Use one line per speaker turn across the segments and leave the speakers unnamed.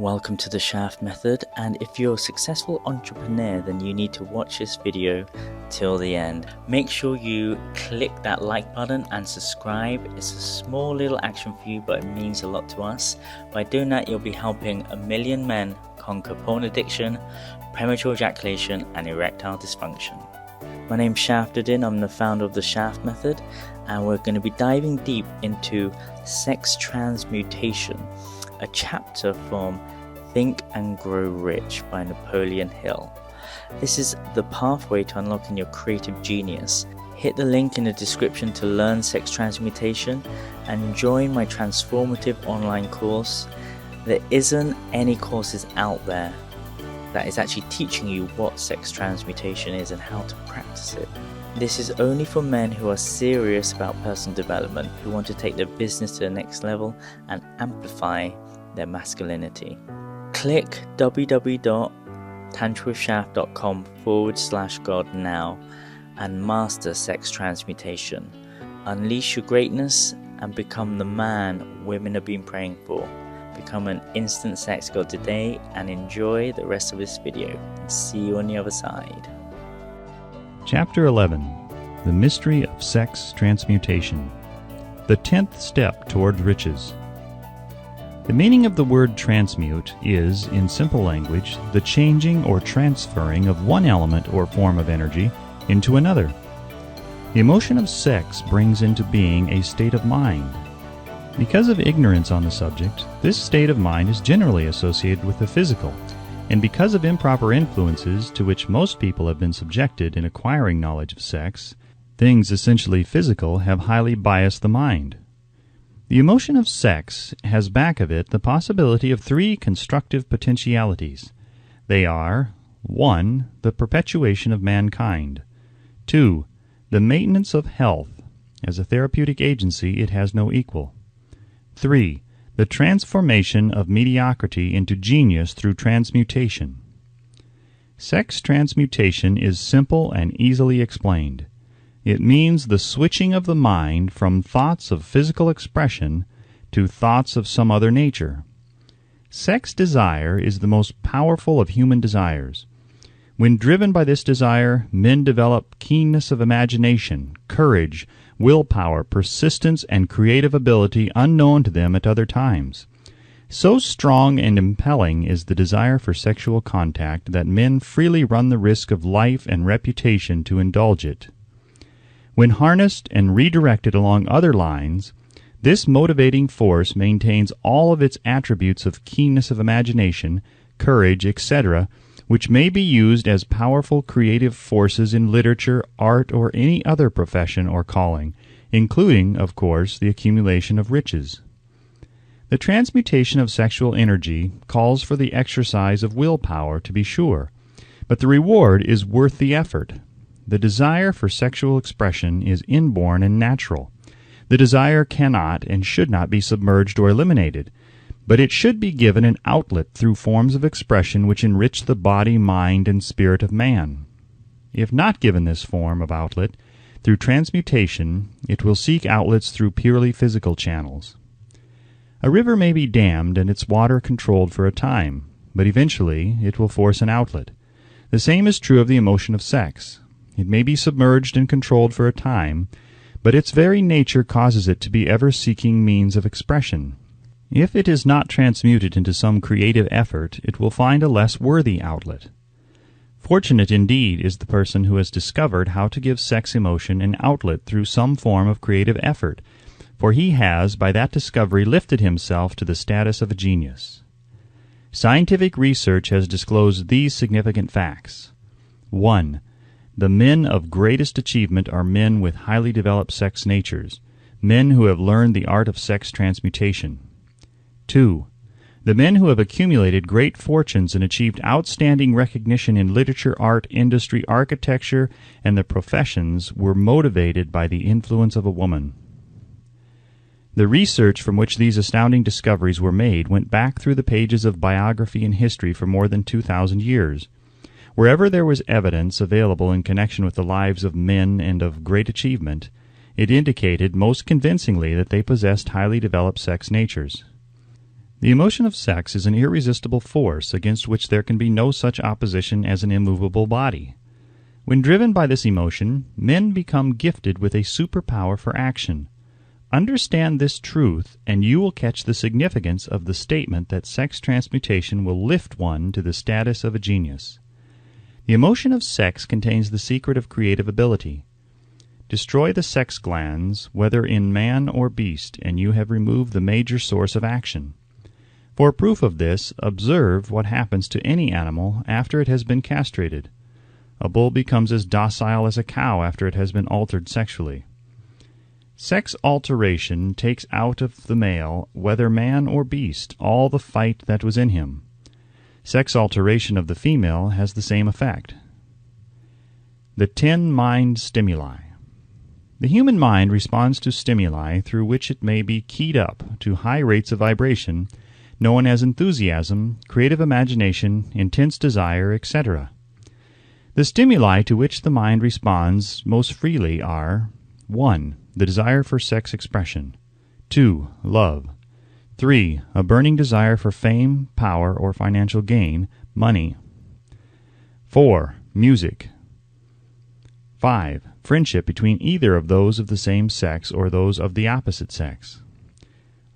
Welcome to the Shaft Method, and if you're a successful entrepreneur, then you need to watch this video till the end. Make sure you click that like button and subscribe. It's a small little action for you, but it means a lot to us. By doing that, you'll be helping 1 million men conquer porn addiction, premature ejaculation, and erectile dysfunction. My name's Uddin. I'm the founder of the Shaft Method, and we're going to be diving deep into sex transmutation, a chapter from Think and Grow Rich by Napoleon Hill. This is the pathway to unlocking your creative genius. Hit the link in the description to learn sex transmutation and join my transformative online course. There isn't any courses out there that is actually teaching you what sex transmutation is and how to practice it. This is only for men who are serious about personal development, who want to take their business to the next level and amplify their masculinity. Click www.tantrashaft.com/God now and master sex transmutation. Unleash your greatness and become the man women have been praying for. Become an instant sex god today and enjoy the rest of this video. See you on the other side.
Chapter 11. The Mystery of Sex Transmutation. The 10th Step Toward Riches. The meaning of the word transmute is, in simple language, the changing or transferring of one element or form of energy into another. The emotion of sex brings into being a state of mind. Because of ignorance on the subject, this state of mind is generally associated with the physical, and because of improper influences to which most people have been subjected in acquiring knowledge of sex, things essentially physical have highly biased the mind. The emotion of sex has back of it the possibility of 3 constructive potentialities. They are: 1. The perpetuation of mankind. 2. The maintenance of health. As a therapeutic agency, it has no equal. 3. The transformation of mediocrity into genius through transmutation. Sex transmutation is simple and easily explained. It means the switching of the mind from thoughts of physical expression to thoughts of some other nature. Sex desire is the most powerful of human desires. When driven by this desire, men develop keenness of imagination, courage, willpower, persistence, and creative ability unknown to them at other times. So strong and impelling is the desire for sexual contact that men freely run the risk of life and reputation to indulge it. When harnessed and redirected along other lines, this motivating force maintains all of its attributes of keenness of imagination, courage, etc., which may be used as powerful creative forces in literature, art, or any other profession or calling, including, of course, the accumulation of riches. The transmutation of sexual energy calls for the exercise of willpower, to be sure, but the reward is worth the effort. The desire for sexual expression is inborn and natural. The desire cannot and should not be submerged or eliminated, but it should be given an outlet through forms of expression which enrich the body, mind, and spirit of man. If not given this form of outlet, through transmutation, it will seek outlets through purely physical channels. A river may be dammed and its water controlled for a time, but eventually it will force an outlet. The same is true of the emotion of sex. It may be submerged and controlled for a time, but its very nature causes it to be ever seeking means of expression. If it is not transmuted into some creative effort, it will find a less worthy outlet. Fortunate indeed is the person who has discovered how to give sex emotion an outlet through some form of creative effort, for he has, by that discovery, lifted himself to the status of a genius. Scientific research has disclosed these significant facts. 1. The men of greatest achievement are men with highly developed sex natures, men who have learned the art of sex transmutation. 2. The men who have accumulated great fortunes and achieved outstanding recognition in literature, art, industry, architecture, and the professions were motivated by the influence of a woman. The research from which these astounding discoveries were made went back through the pages of biography and history for more than 2,000 years. Wherever there was evidence available in connection with the lives of men and of great achievement, it indicated most convincingly that they possessed highly developed sex natures. The emotion of sex is an irresistible force against which there can be no such opposition as an immovable body. When driven by this emotion, men become gifted with a superpower for action. Understand this truth, and you will catch the significance of the statement that sex transmutation will lift one to the status of a genius. The emotion of sex contains the secret of creative ability. Destroy the sex glands, whether in man or beast, and you have removed the major source of action. For proof of this, observe what happens to any animal after it has been castrated. A bull becomes as docile as a cow after it has been altered sexually. Sex alteration takes out of the male, whether man or beast, all the fight that was in him. Sex alteration of the female has the same effect. The 10 mind stimuli. The human mind responds to stimuli through which it may be keyed up to high rates of vibration, known as enthusiasm, creative imagination, intense desire, etc. The stimuli to which the mind responds most freely are 1. The desire for sex expression. 2. Love. 3. A burning desire for fame, power, or financial gain, money. 4. Music. 5. Friendship between either of those of the same sex or those of the opposite sex.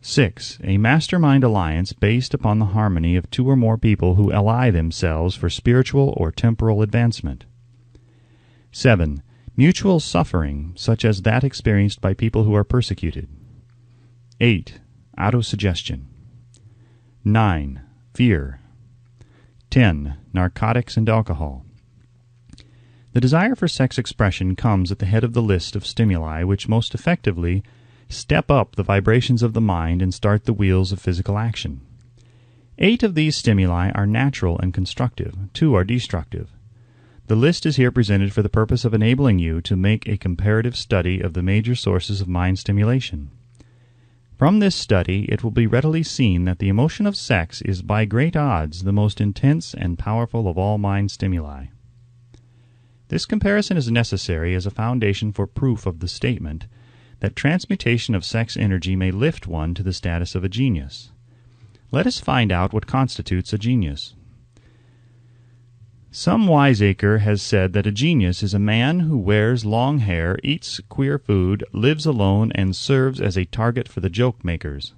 6. A mastermind alliance based upon the harmony of 2 or more people who ally themselves for spiritual or temporal advancement. 7. Mutual suffering, such as that experienced by people who are persecuted. 8. Autosuggestion. 9. Fear. 10. Narcotics and alcohol. The desire for sex expression comes at the head of the list of stimuli which most effectively step up the vibrations of the mind and start the wheels of physical action. 8 of these stimuli are natural and constructive, 2 are destructive. The list is here presented for the purpose of enabling you to make a comparative study of the major sources of mind stimulation. From this study, it will be readily seen that the emotion of sex is by great odds the most intense and powerful of all mind stimuli. This comparison is necessary as a foundation for proof of the statement that transmutation of sex energy may lift one to the status of a genius. Let us find out what constitutes a genius. Some wiseacre has said that a genius is a man who wears long hair, eats queer food, lives alone, and serves as a target for the joke-makers.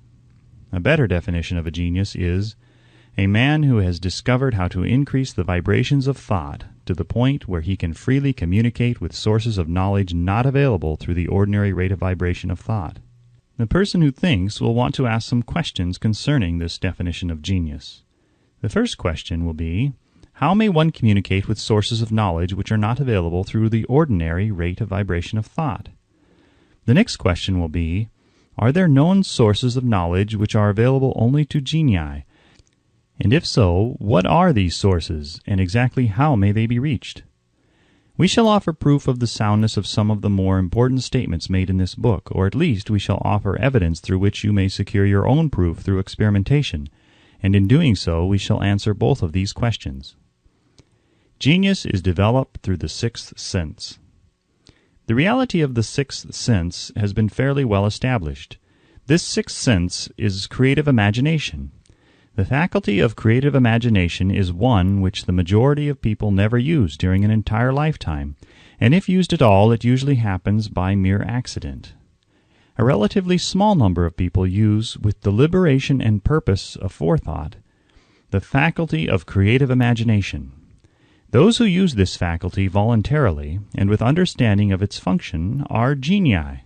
A better definition of a genius is a man who has discovered how to increase the vibrations of thought to the point where he can freely communicate with sources of knowledge not available through the ordinary rate of vibration of thought. The person who thinks will want to ask some questions concerning this definition of genius. The first question will be, how may one communicate with sources of knowledge which are not available through the ordinary rate of vibration of thought? The next question will be, are there known sources of knowledge which are available only to genii? And if so, what are these sources, and exactly how may they be reached? We shall offer proof of the soundness of some of the more important statements made in this book, or at least we shall offer evidence through which you may secure your own proof through experimentation, and in doing so we shall answer both of these questions. Genius is developed through the sixth sense. The reality of the sixth sense has been fairly well established. This sixth sense is creative imagination. The faculty of creative imagination is one which the majority of people never use during an entire lifetime, and if used at all, it usually happens by mere accident. A relatively small number of people use, with deliberation and purpose aforethought, the faculty of creative imagination. Those who use this faculty voluntarily and with understanding of its function are genii.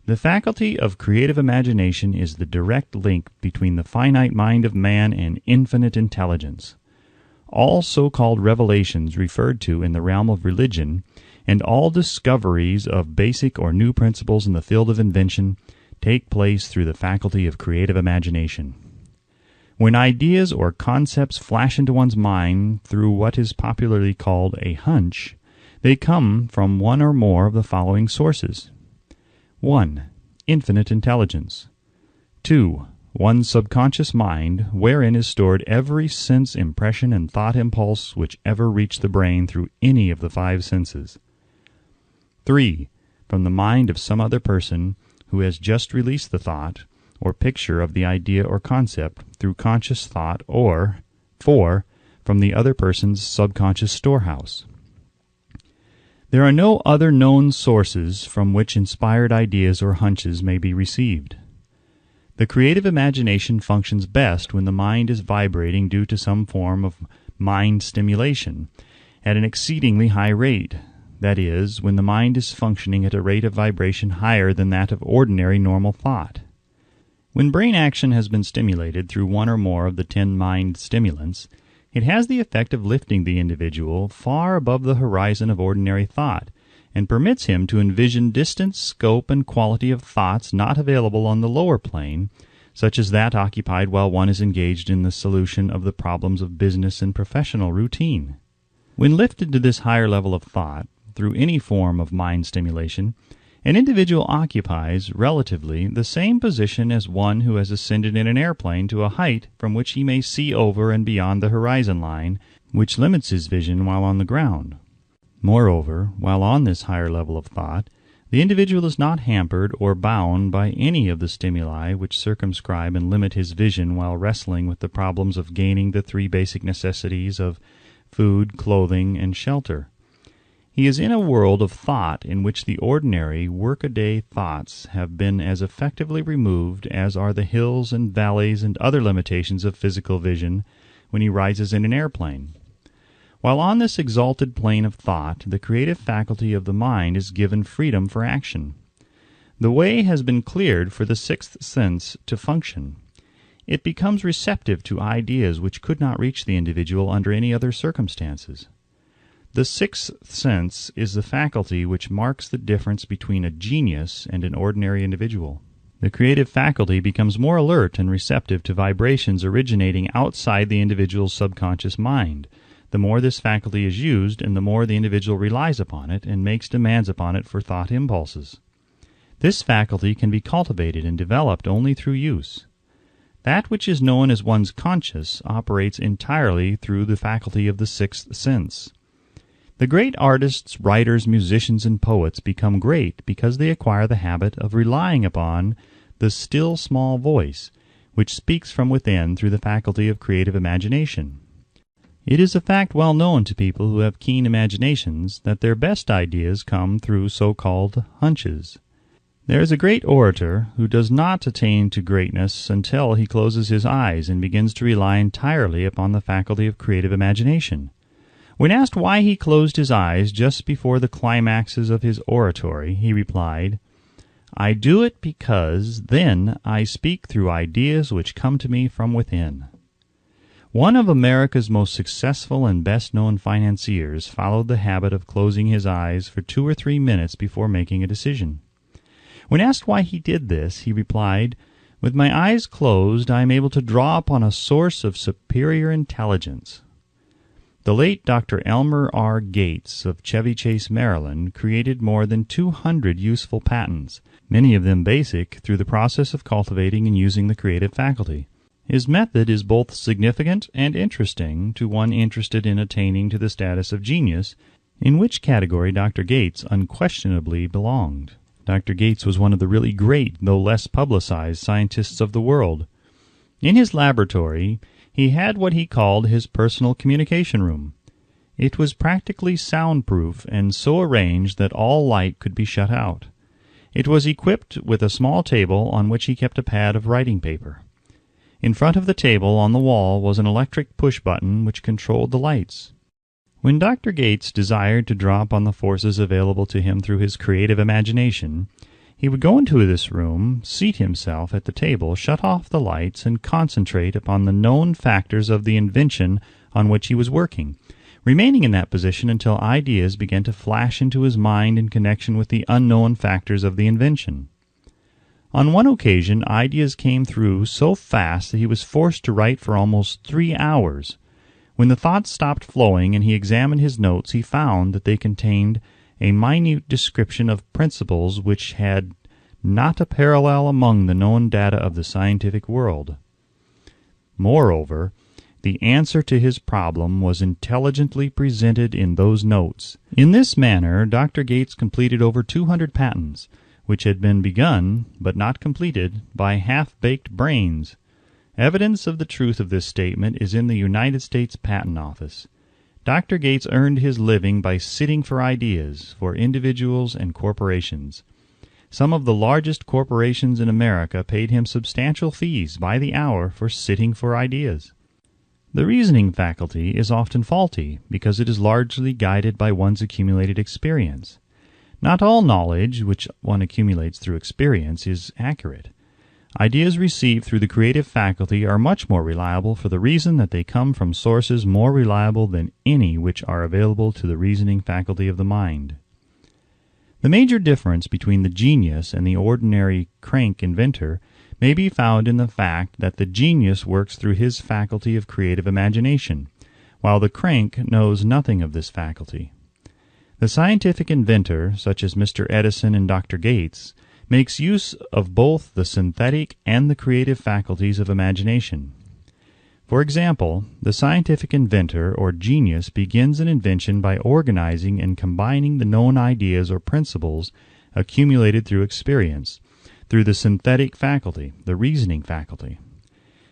The faculty of creative imagination is the direct link between the finite mind of man and infinite intelligence. All so-called revelations referred to in the realm of religion, and all discoveries of basic or new principles in the field of invention, take place through the faculty of creative imagination. When ideas or concepts flash into one's mind through what is popularly called a hunch, they come from one or more of the following sources. 1. Infinite intelligence. 2. One's subconscious mind, wherein is stored every sense impression and thought impulse which ever reached the brain through any of the 5 senses. 3. From the mind of some other person who has just released the thought, or picture of the idea or concept through conscious thought, or 4. From the other person's subconscious storehouse. There are no other known sources from which inspired ideas or hunches may be received. The creative imagination functions best when the mind is vibrating due to some form of mind stimulation at an exceedingly high rate. That is, when the mind is functioning at a rate of vibration higher than that of ordinary normal thought. When brain action has been stimulated through one or more of the 10 mind stimulants, it has the effect of lifting the individual far above the horizon of ordinary thought, and permits him to envision distance, scope, and quality of thoughts not available on the lower plane, such as that occupied while one is engaged in the solution of the problems of business and professional routine. When lifted to this higher level of thought, through any form of mind stimulation, an individual occupies, relatively, the same position as one who has ascended in an airplane to a height from which he may see over and beyond the horizon line, which limits his vision while on the ground. Moreover, while on this higher level of thought, the individual is not hampered or bound by any of the stimuli which circumscribe and limit his vision while wrestling with the problems of gaining the 3 basic necessities of food, clothing, and shelter. He is in a world of thought in which the ordinary, workaday thoughts have been as effectively removed as are the hills and valleys and other limitations of physical vision when he rises in an airplane. While on this exalted plane of thought, the creative faculty of the mind is given freedom for action. The way has been cleared for the 6th sense to function. It becomes receptive to ideas which could not reach the individual under any other circumstances. The 6th sense is the faculty which marks the difference between a genius and an ordinary individual. The creative faculty becomes more alert and receptive to vibrations originating outside the individual's subconscious mind. The more this faculty is used, and the more the individual relies upon it and makes demands upon it for thought impulses. This faculty can be cultivated and developed only through use. That which is known as one's conscious operates entirely through the faculty of the 6th sense. The great artists, writers, musicians, and poets become great because they acquire the habit of relying upon the still small voice, which speaks from within through the faculty of creative imagination. It is a fact well known to people who have keen imaginations that their best ideas come through so-called hunches. There is a great orator who does not attain to greatness until he closes his eyes and begins to rely entirely upon the faculty of creative imagination. When asked why he closed his eyes just before the climaxes of his oratory, he replied, "I do it because then I speak through ideas which come to me from within." One of America's most successful and best-known financiers followed the habit of closing his eyes for 2 or 3 minutes before making a decision. When asked why he did this, he replied, "With my eyes closed, I am able to draw upon a source of superior intelligence." The late Dr. Elmer R. Gates of Chevy Chase, Maryland, created more than 200 useful patents, many of them basic, through the process of cultivating and using the creative faculty. His method is both significant and interesting to one interested in attaining to the status of genius, in which category Dr. Gates unquestionably belonged. Dr. Gates was one of the really great, though less publicized, scientists of the world. In his laboratory, he had what he called his personal communication room. It was practically soundproof and so arranged that all light could be shut out. It was equipped with a small table on which he kept a pad of writing paper. In front of the table on the wall was an electric push-button which controlled the lights. When Dr. Gates desired to draw upon the forces available to him through his creative imagination, he would go into this room, seat himself at the table, shut off the lights, and concentrate upon the known factors of the invention on which he was working, remaining in that position until ideas began to flash into his mind in connection with the unknown factors of the invention. On one occasion, ideas came through so fast that he was forced to write for almost 3 hours. When the thoughts stopped flowing and he examined his notes, he found that they contained a minute description of principles which had not a parallel among the known data of the scientific world. Moreover, the answer to his problem was intelligently presented in those notes. In this manner, Dr. Gates completed over 200 patents, which had been begun, but not completed, by half-baked brains. Evidence of the truth of this statement is in the United States Patent Office. Dr. Gates earned his living by sitting for ideas for individuals and corporations. Some of the largest corporations in America paid him substantial fees by the hour for sitting for ideas. The reasoning faculty is often faulty because it is largely guided by one's accumulated experience. Not all knowledge which one accumulates through experience is accurate. Ideas received through the creative faculty are much more reliable for the reason that they come from sources more reliable than any which are available to the reasoning faculty of the mind. The major difference between the genius and the ordinary crank inventor may be found in the fact that the genius works through his faculty of creative imagination, while the crank knows nothing of this faculty. The scientific inventor, such as Mr. Edison and Dr. Gates, makes use of both the synthetic and the creative faculties of imagination. For example, the scientific inventor or genius begins an invention by organizing and combining the known ideas or principles accumulated through experience, through the synthetic faculty, the reasoning faculty.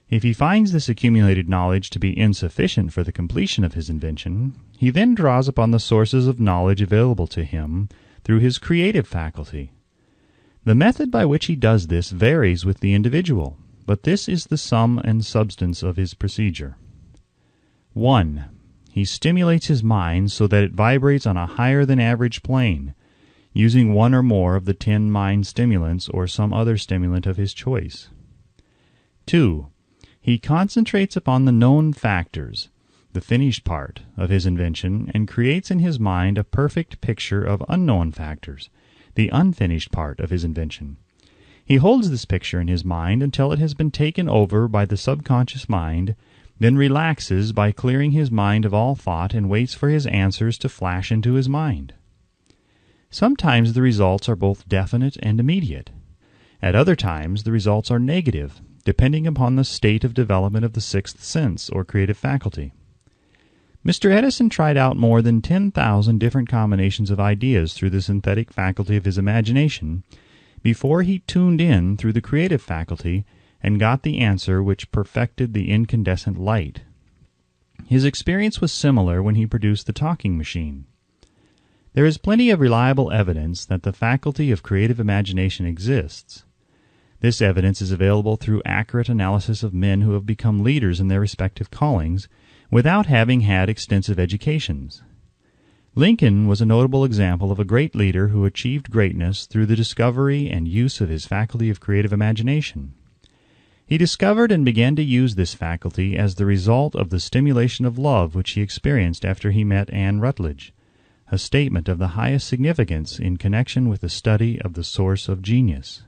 If he finds this accumulated knowledge to be insufficient for the completion of his invention, he then draws upon the sources of knowledge available to him through his creative faculty. The method by which he does this varies with the individual, but this is the sum and substance of his procedure. 1. He stimulates his mind so that it vibrates on a higher than average plane, using one or more of the 10 mind stimulants or some other stimulant of his choice. 2. He concentrates upon the known factors, the finished part, of his invention, and creates in his mind a perfect picture of unknown factors, the unfinished part of his invention. He holds this picture in his mind until it has been taken over by the subconscious mind, then relaxes by clearing his mind of all thought and waits for his answers to flash into his mind. Sometimes the results are both definite and immediate. At other times the results are negative, depending upon the state of development of the sixth sense or creative faculty. Mr. Edison tried out more than 10,000 different combinations of ideas through the synthetic faculty of his imagination before he tuned in through the creative faculty and got the answer which perfected the incandescent light. His experience was similar when he produced the talking machine. There is plenty of reliable evidence that the faculty of creative imagination exists. This evidence is available through accurate analysis of men who have become leaders in their respective callings without having had extensive educations. Lincoln was a notable example of a great leader who achieved greatness through the discovery and use of his faculty of creative imagination. He discovered and began to use this faculty as the result of the stimulation of love which he experienced after he met Anne Rutledge, a statement of the highest significance in connection with the study of the source of genius.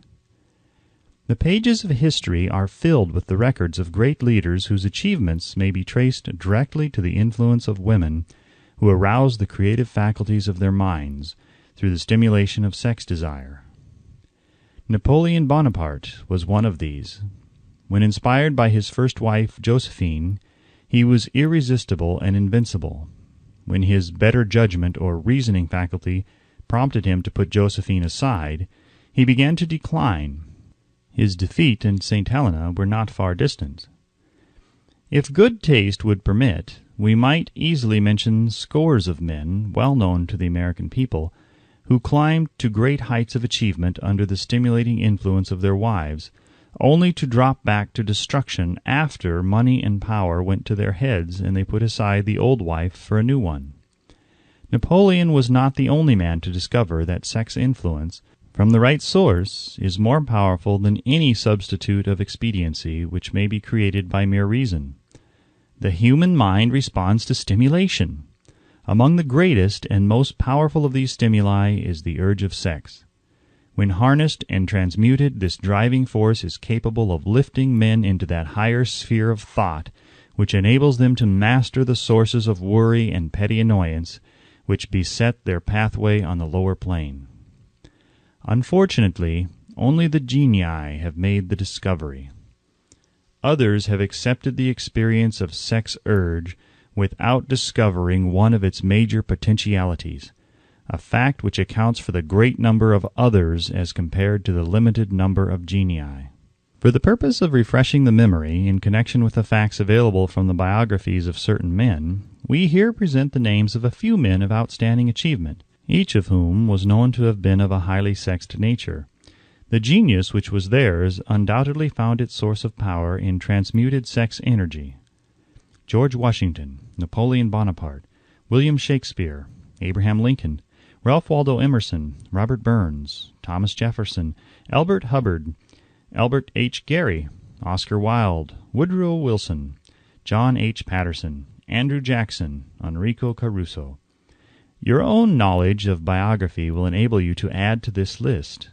The pages of history are filled with the records of great leaders whose achievements may be traced directly to the influence of women who aroused the creative faculties of their minds through the stimulation of sex desire. Napoleon Bonaparte was one of these. When inspired by his first wife, Josephine, he was irresistible and invincible. When his better judgment or reasoning faculty prompted him to put Josephine aside, he began to decline. His defeat and St. Helena were not far distant. If good taste would permit, we might easily mention scores of men, well known to the American people, who climbed to great heights of achievement under the stimulating influence of their wives, only to drop back to destruction after money and power went to their heads and they put aside the old wife for a new one. Napoleon was not the only man to discover that sex influence, from the right source, is more powerful than any substitute of expediency which may be created by mere reason. The human mind responds to stimulation. Among the greatest and most powerful of these stimuli is the urge of sex. When harnessed and transmuted, this driving force is capable of lifting men into that higher sphere of thought which enables them to master the sources of worry and petty annoyance which beset their pathway on the lower plane. Unfortunately, only the genii have made the discovery. Others have accepted the experience of sex urge without discovering one of its major potentialities, a fact which accounts for the great number of others as compared to the limited number of genii. For the purpose of refreshing the memory in connection with the facts available from the biographies of certain men, we here present the names of a few men of outstanding achievement, each of whom was known to have been of a highly sexed nature. The genius which was theirs undoubtedly found its source of power in transmuted sex energy. George Washington, Napoleon Bonaparte, William Shakespeare, Abraham Lincoln, Ralph Waldo Emerson, Robert Burns, Thomas Jefferson, Elbert Hubbard, Albert H. Gary, Oscar Wilde, Woodrow Wilson, John H. Patterson, Andrew Jackson, Enrico Caruso. Your own knowledge of biography will enable you to add to this list.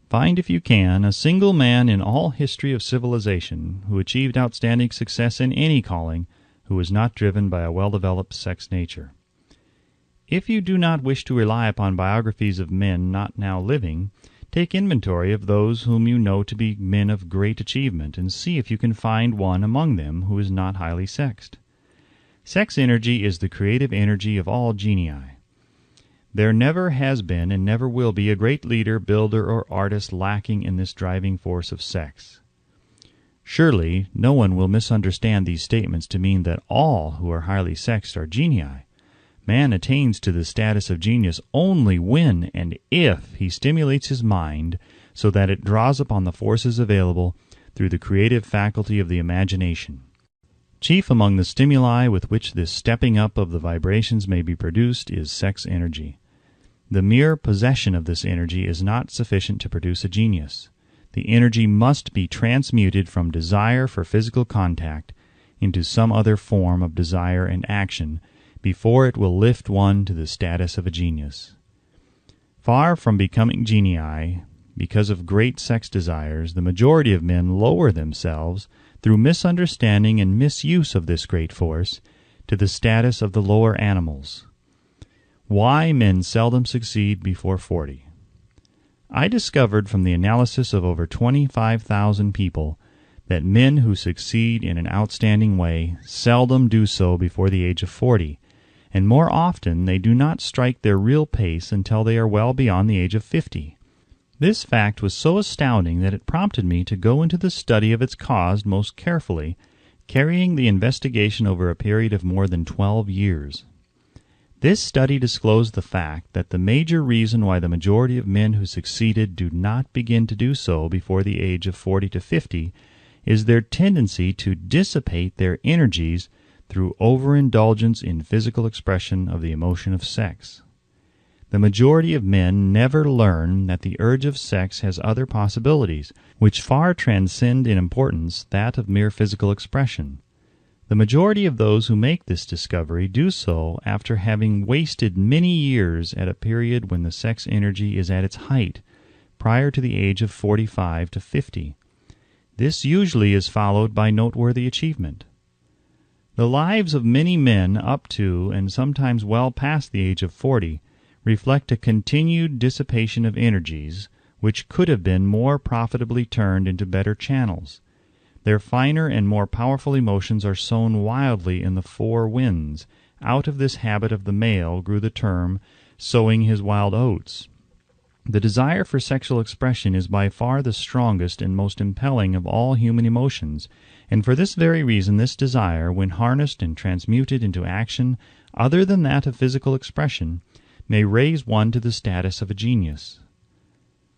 Find, if you can, a single man in all history of civilization who achieved outstanding success in any calling who was not driven by a well-developed sex nature. If you do not wish to rely upon biographies of men not now living, take inventory of those whom you know to be men of great achievement, and see if you can find one among them who is not highly sexed. Sex energy is the creative energy of all genii. There never has been and never will be a great leader, builder, or artist lacking in this driving force of sex. Surely no one will misunderstand these statements to mean that all who are highly sexed are genii. Man attains to the status of genius only when and if he stimulates his mind so that it draws upon the forces available through the creative faculty of the imagination. Chief among the stimuli with which this stepping up of the vibrations may be produced is sex energy. The mere possession of this energy is not sufficient to produce a genius. The energy must be transmuted from desire for physical contact into some other form of desire and action before it will lift one to the status of a genius. Far from becoming genii, because of great sex desires, the majority of men lower themselves, through misunderstanding and misuse of this great force, to the status of the lower animals. Why men seldom succeed before 40. I discovered from the analysis of over 25,000 people that men who succeed in an outstanding way seldom do so before the age of 40, and more often they do not strike their real pace until they are well beyond the age of 50. This fact was so astounding that it prompted me to go into the study of its cause most carefully, carrying the investigation over a period of more than 12 years. This study disclosed the fact that the major reason why the majority of men who succeeded do not begin to do so before the age of 40 to 50 is their tendency to dissipate their energies through overindulgence in physical expression of the emotion of sex. The majority of men never learn that the urge of sex has other possibilities, which far transcend in importance that of mere physical expression. The majority of those who make this discovery do so after having wasted many years at a period when the sex energy is at its height, prior to the age of 45 to 50. This usually is followed by noteworthy achievement. The lives of many men up to and sometimes well past the age of 40 reflect a continued dissipation of energies which could have been more profitably turned into better channels. Their finer and more powerful emotions are sown wildly in the four winds. Out of this habit of the male grew the term, sowing his wild oats. The desire for sexual expression is by far the strongest and most impelling of all human emotions, and for this very reason this desire, when harnessed and transmuted into action other than that of physical expression, may raise one to the status of a genius.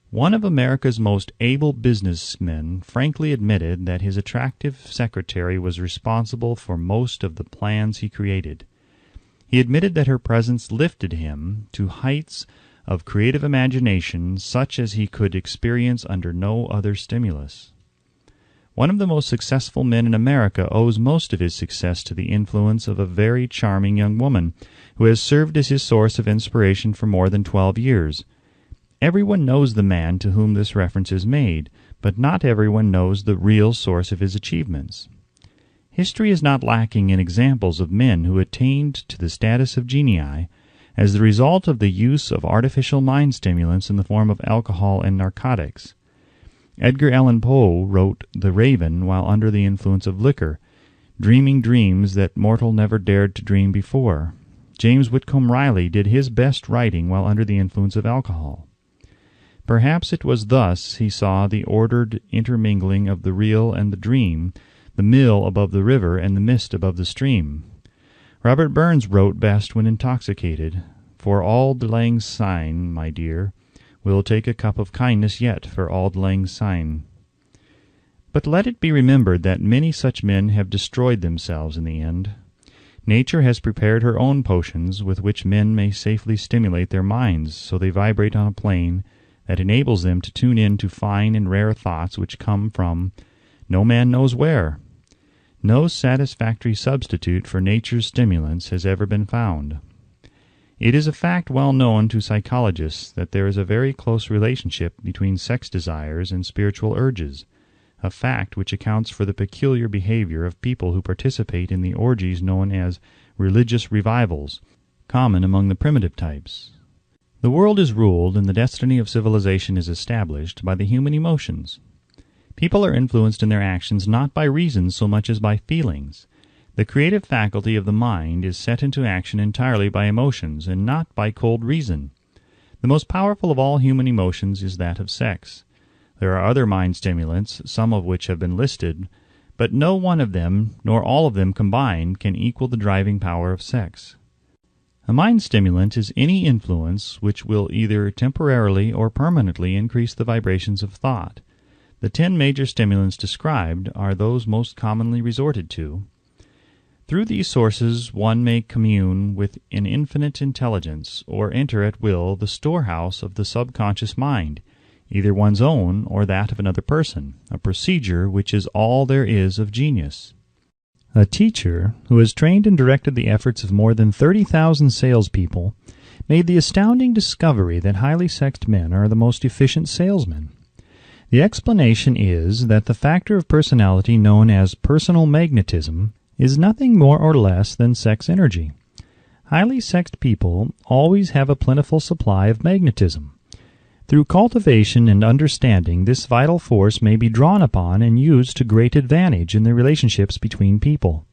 One of America's most able businessmen frankly admitted that his attractive secretary was responsible for most of the plans he created. He admitted that her presence lifted him to heights of creative imagination such as he could experience under no other stimulus. One of the most successful men in America owes most of his success to the influence of a very charming young woman who has served as his source of inspiration for more than 12 years. Everyone knows the man to whom this reference is made, but not everyone knows the real source of his achievements. History is not lacking in examples of men who attained to the status of genii as the result of the use of artificial mind stimulants in the form of alcohol and narcotics. Edgar Allan Poe wrote The Raven while under the influence of liquor, dreaming dreams that mortal never dared to dream before. James Whitcomb Riley did his best writing while under the influence of alcohol. Perhaps it was thus he saw the ordered intermingling of the real and the dream, the mill above the river and the mist above the stream. Robert Burns wrote best when intoxicated, "For auld lang syne, my dear, we'll take a cup of kindness yet for auld lang syne." But let it be remembered that many such men have destroyed themselves in the end. Nature has prepared her own potions with which men may safely stimulate their minds, so they vibrate on a plane that enables them to tune in to fine and rare thoughts which come from no man knows where. No satisfactory substitute for nature's stimulants has ever been found. It is a fact well known to psychologists that there is a very close relationship between sex desires and spiritual urges, a fact which accounts for the peculiar behavior of people who participate in the orgies known as religious revivals, common among the primitive types. The world is ruled and the destiny of civilization is established by the human emotions. People are influenced in their actions not by reason so much as by feelings. The creative faculty of the mind is set into action entirely by emotions and not by cold reason. The most powerful of all human emotions is that of sex. There are other mind stimulants, some of which have been listed, but no one of them, nor all of them combined, can equal the driving power of sex. A mind stimulant is any influence which will either temporarily or permanently increase the vibrations of thought. The 10 major stimulants described are those most commonly resorted to. Through these sources one may commune with an infinite intelligence, or enter at will the storehouse of the subconscious mind, either one's own or that of another person, a procedure which is all there is of genius. A teacher who has trained and directed the efforts of more than 30,000 salespeople made the astounding discovery that highly sexed men are the most efficient salesmen. The explanation is that the factor of personality known as personal magnetism is nothing more or less than sex energy. Highly sexed people always have a plentiful supply of magnetism. Through cultivation and understanding, this vital force may be drawn upon and used to great advantage in the relationships between people.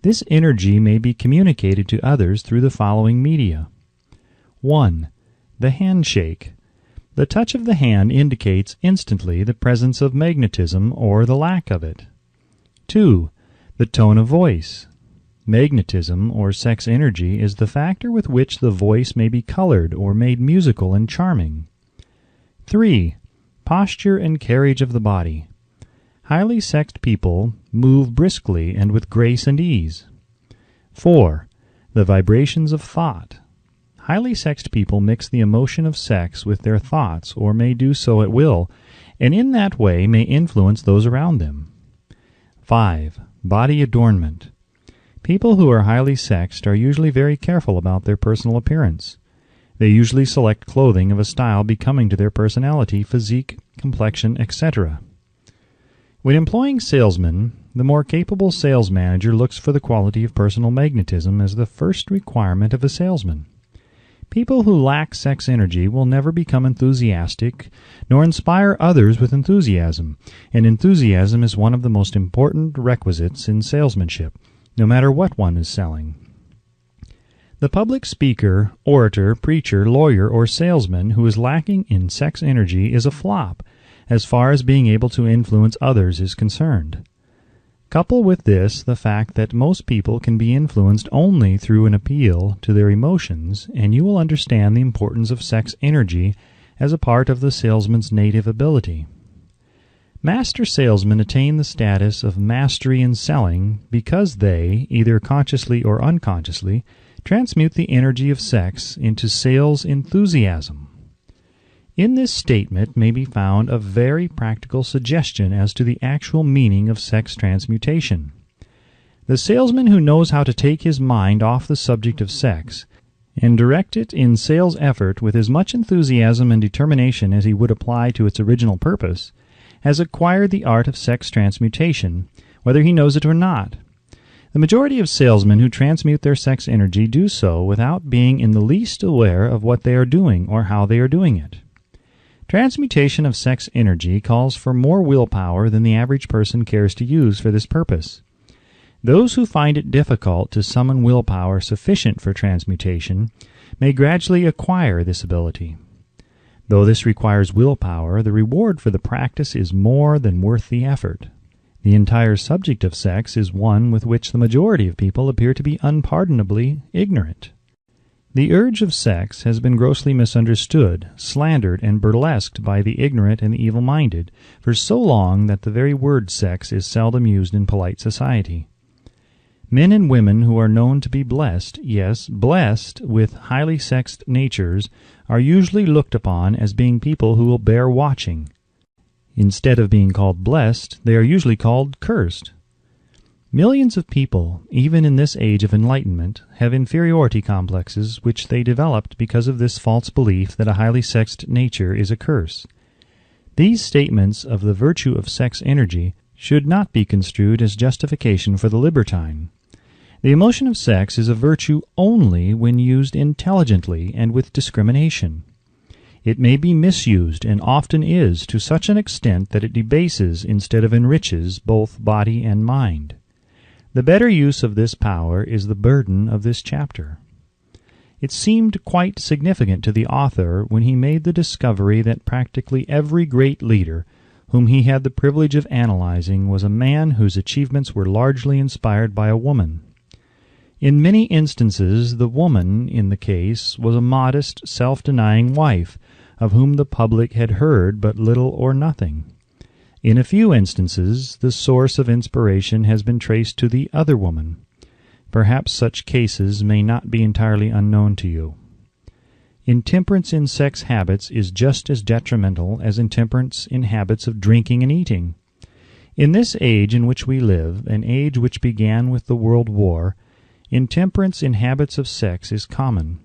This energy may be communicated to others through the following media. 1. The handshake. The touch of the hand indicates instantly the presence of magnetism or the lack of it. 2. The tone of voice. Magnetism, or sex energy, is the factor with which the voice may be colored or made musical and charming. 3. Posture and carriage of the body. Highly sexed people move briskly and with grace and ease. 4. The vibrations of thought. Highly sexed people mix the emotion of sex with their thoughts, or may do so at will, and in that way may influence those around them. 5. Body adornment. People who are highly sexed are usually very careful about their personal appearance. They usually select clothing of a style becoming to their personality, physique, complexion, etc. When employing salesmen, the more capable sales manager looks for the quality of personal magnetism as the first requirement of a salesman. People who lack sex energy will never become enthusiastic, nor inspire others with enthusiasm, and enthusiasm is one of the most important requisites in salesmanship, no matter what one is selling. The public speaker, orator, preacher, lawyer, or salesman who is lacking in sex energy is a flop, as far as being able to influence others is concerned. Couple with this the fact that most people can be influenced only through an appeal to their emotions, and you will understand the importance of sex energy as a part of the salesman's native ability. Master salesmen attain the status of mastery in selling because they, either consciously or unconsciously, transmute the energy of sex into sales enthusiasm. In this statement may be found a very practical suggestion as to the actual meaning of sex transmutation. The salesman who knows how to take his mind off the subject of sex and direct it in sales effort with as much enthusiasm and determination as he would apply to its original purpose, has acquired the art of sex transmutation, whether he knows it or not. The majority of salesmen who transmute their sex energy do so without being in the least aware of what they are doing or how they are doing it. Transmutation of sex energy calls for more willpower than the average person cares to use for this purpose. Those who find it difficult to summon willpower sufficient for transmutation may gradually acquire this ability. Though this requires willpower, the reward for the practice is more than worth the effort. The entire subject of sex is one with which the majority of people appear to be unpardonably ignorant. The urge of sex has been grossly misunderstood, slandered, and burlesqued by the ignorant and the evil-minded for so long that the very word sex is seldom used in polite society. Men and women who are known to be blessed, yes, blessed with highly sexed natures, are usually looked upon as being people who will bear watching. Instead of being called blessed, they are usually called cursed. Millions of people, even in this age of enlightenment, have inferiority complexes which they developed because of this false belief that a highly sexed nature is a curse. These statements of the virtue of sex energy should not be construed as justification for the libertine. The emotion of sex is a virtue only when used intelligently and with discrimination. It may be misused, and often is, to such an extent that it debases instead of enriches both body and mind. The better use of this power is the burden of this chapter. It seemed quite significant to the author when he made the discovery that practically every great leader whom he had the privilege of analyzing was a man whose achievements were largely inspired by a woman. In many instances, the woman in the case was a modest, self-denying wife, of whom the public had heard but little or nothing. In a few instances, the source of inspiration has been traced to the other woman. Perhaps such cases may not be entirely unknown to you. Intemperance in sex habits is just as detrimental as intemperance in habits of drinking and eating. In this age in which we live, an age which began with the World War, intemperance in habits of sex is common.